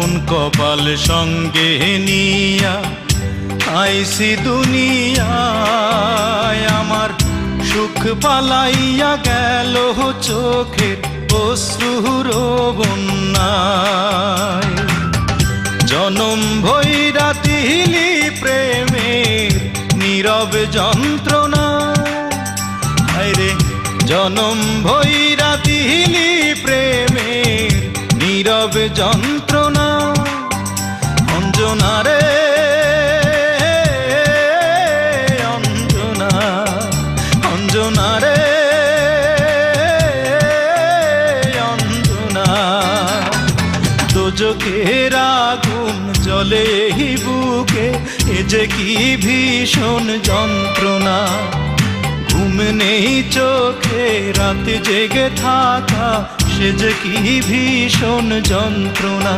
মন কপাল সঙ্গে নিয়া আইসি দুনিয়ায়, আমার সুখ পালাইয়া গেল চোখের অশ্রুর বন্যায়। জনম ভৈরা দিলি প্রেমের নীরব যন্ত্রণা, হায়রে জনম ভৈরা দিলি প্রেমের নীরব যন্ত্রণা। অঞ্জনা রে অঞ্জনা, অঞ্জনা রে অঞ্জনা, দোজখের আগুন জ্বলে এই বুকে, এ যে কি ভীষণ যন্ত্রণা। ঘুম নেই চোখে রাত জেগে থাকা, সে যে কি ভীষণ যন্ত্রণা।